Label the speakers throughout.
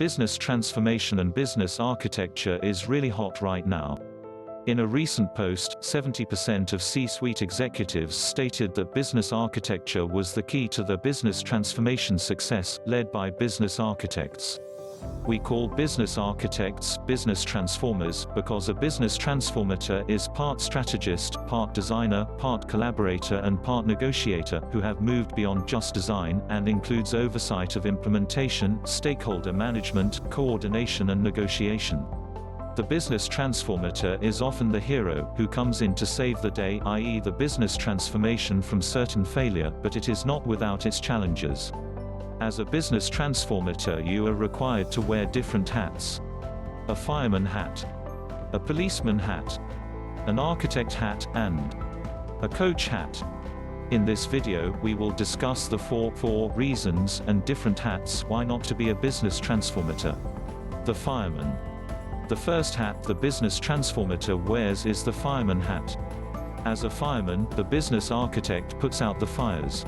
Speaker 1: Business transformation and business architecture is really hot right now. In a recent post, 70% of C-suite executives stated that business architecture was the key to their business transformation success, led by business architects. We call business architects business transformers because a business transformator is part strategist, part designer, part collaborator and part negotiator, who have moved beyond just design, and includes oversight of implementation, stakeholder management, coordination and negotiation. The business transformator is often the hero, who comes in to save the day, i.e. the business transformation from certain failure, but it is not without its challenges. As a business transformator you are required to wear different hats. A fireman hat, a policeman hat, an architect hat, and a coach hat. In this video we will discuss the four reasons and different hats why not to be a business transformator. The fireman. The first hat the business transformator wears is the fireman hat. As a fireman, the business architect puts out the fires.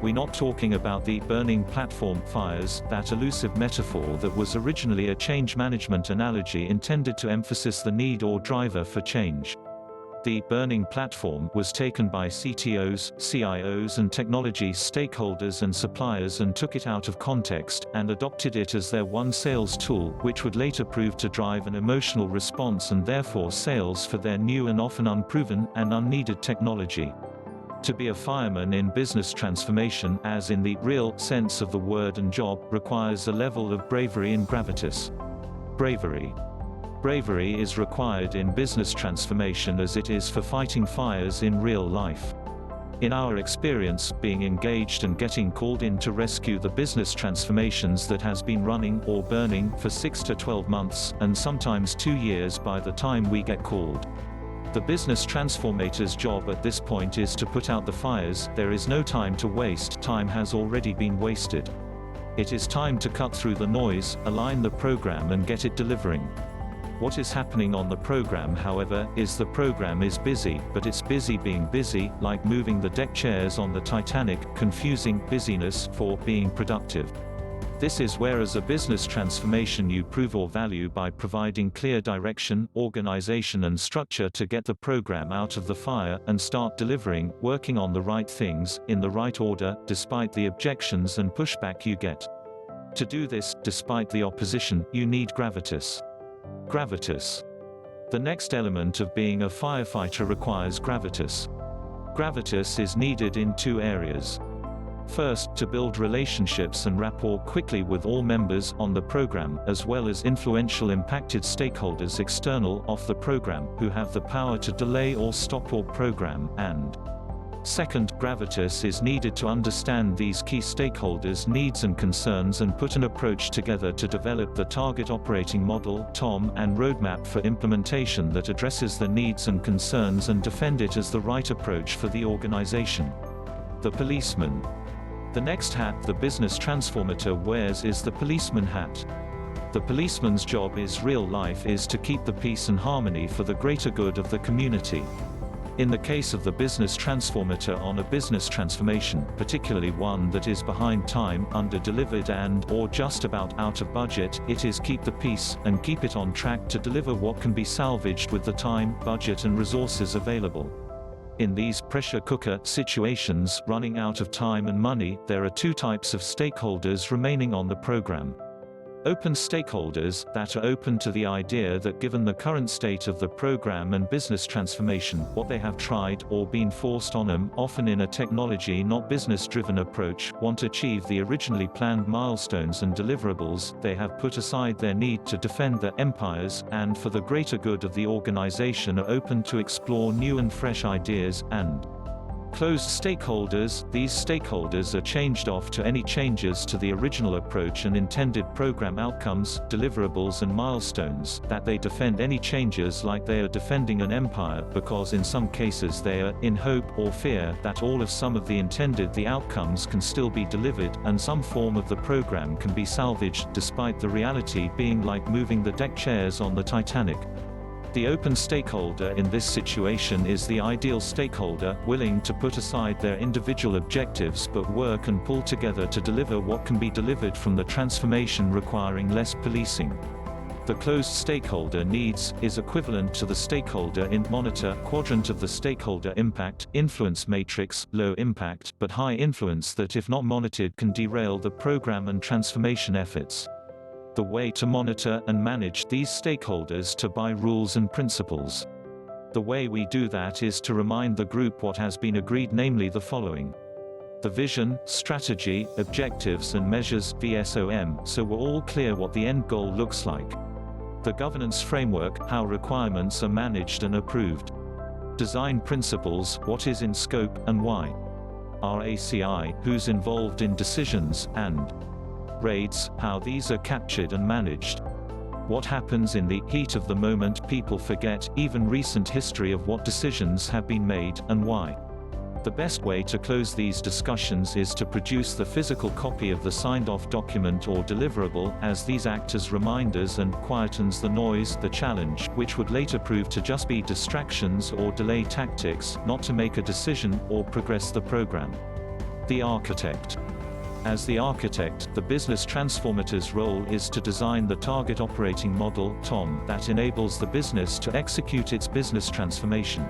Speaker 1: We're not talking about the burning platform fires, that elusive metaphor that was originally a change management analogy intended to emphasize the need or driver for change. The burning platform was taken by CTOs, CIOs and technology stakeholders and suppliers and took it out of context, and adopted it as their one sales tool, which would later prove to drive an emotional response and therefore sales for their new and often unproven and unneeded technology. To be a fireman in business transformation, as in the real sense of the word and job, requires a level of bravery and gravitas. Bravery. Bravery is required in business transformation as it is for fighting fires in real life. In our experience, being engaged and getting called in to rescue the business transformations that has been running or burning for 6 to 12 months, and sometimes 2 years by the time we get called. The business transformator's job at this point is to put out the fires. There is no time to waste, time has already been wasted. It is time to cut through the noise, align the program and get it delivering. What is happening on the program, however, is the program is busy, but it's busy being busy, like moving the deck chairs on the Titanic, confusing busyness for being productive. This is where as a business transformation you prove your value by providing clear direction, organization and structure to get the program out of the fire, and start delivering, working on the right things, in the right order, despite the objections and pushback you get. To do this, despite the opposition, you need gravitas. Gravitas. The next element of being a firefighter requires gravitas. Gravitas is needed in 2 areas. First, to build relationships and rapport quickly with all members on the program, as well as influential impacted stakeholders external off the program, who have the power to delay or stop your program, and second, gravitas is needed to understand these key stakeholders' needs and concerns and put an approach together to develop the target operating model (TOM) and roadmap for implementation that addresses the needs and concerns and defend it as the right approach for the organization. The policeman. The next hat the business transformator wears is the policeman hat. The policeman's job is real life is to keep the peace and harmony for the greater good of the community. In the case of the business transformator on a business transformation, particularly one that is behind time, under-delivered and/or just about out of budget, it is keep the peace, and keep it on track to deliver what can be salvaged with the time, budget and resources available. In these pressure cooker situations, running out of time and money, there are 2 types of stakeholders remaining on the program. Open stakeholders, that are open to the idea that given the current state of the program and business transformation, what they have tried, or been forced on them, often in a technology not business-driven approach, want to achieve the originally planned milestones and deliverables, they have put aside their need to defend their empires, and for the greater good of the organization are open to explore new and fresh ideas, and closed stakeholders. These stakeholders are changed off to any changes to the original approach and intended program outcomes, deliverables and milestones, that they defend any changes like they are defending an empire, because in some cases they are, in hope or fear, that all of some of the intended the outcomes can still be delivered, and some form of the program can be salvaged, despite the reality being like moving the deck chairs on the Titanic. The open stakeholder in this situation is the ideal stakeholder, willing to put aside their individual objectives but work and pull together to deliver what can be delivered from the transformation requiring less policing. The closed stakeholder needs is equivalent to the stakeholder in monitor quadrant of the stakeholder impact influence matrix, low impact but high influence that if not monitored can derail the program and transformation efforts. The way to monitor and manage these stakeholders to by rules and principles. The way we do that is to remind the group what has been agreed, namely the following: the vision, strategy, objectives and measures VSOM, so we're all clear what the end goal looks like. The governance framework, how requirements are managed and approved. Design principles, what is in scope, and why. RACI, who's involved in decisions, and raids, how these are captured and managed. What happens in the heat of the moment, people forget, even recent history of what decisions have been made, and why. The best way to close these discussions is to produce the physical copy of the signed-off document or deliverable, as these act as reminders and quietens the noise, the challenge, which would later prove to just be distractions or delay tactics, not to make a decision or progress the program. The architect. As the architect, the business transformator's role is to design the target operating model (TOM) that enables the business to execute its business transformation.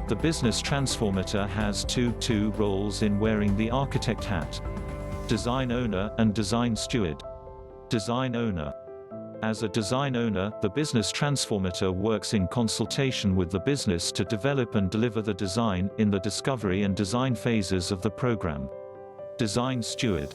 Speaker 1: The business transformator has two roles in wearing the architect hat: design owner and design steward. Design owner. As a design owner, the business transformator works in consultation with the business to develop and deliver the design in the discovery and design phases of the program. Design steward.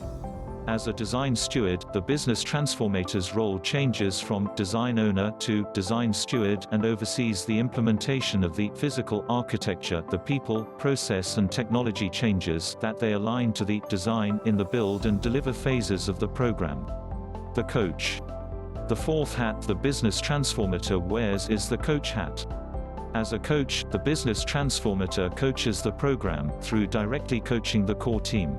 Speaker 1: As a design steward, the business transformator's role changes from design owner to design steward and oversees the implementation of the physical architecture, the people, process and technology changes that they align to the design in the build and deliver phases of the program. The coach. The fourth hat the business transformator wears is the coach hat. As a coach, the business transformator coaches the program through directly coaching the core team.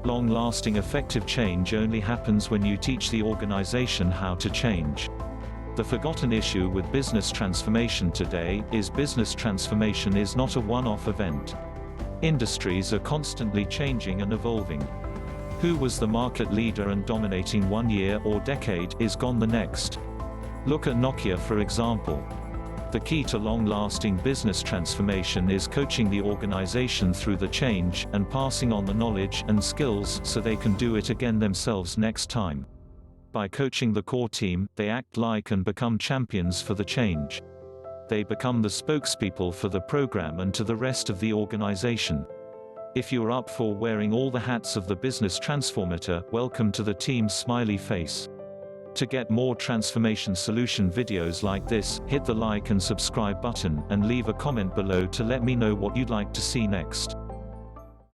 Speaker 1: Long-lasting effective change only happens when you teach the organization how to change. The forgotten issue with business transformation today is business transformation is not a one-off event. Industries are constantly changing and evolving. Who was the market leader and dominating 1 year or decade is gone the next. Look at Nokia for example. The key to long-lasting business transformation is coaching the organization through the change, and passing on the knowledge and skills so they can do it again themselves next time. By coaching the core team, they act like and become champions for the change. They become the spokespeople for the program and to the rest of the organization. If you're up for wearing all the hats of the business transformator, welcome to the team's smiley face. To get more transformation solution videos like this, hit the like and subscribe button, and leave a comment below to let me know what you'd like to see next.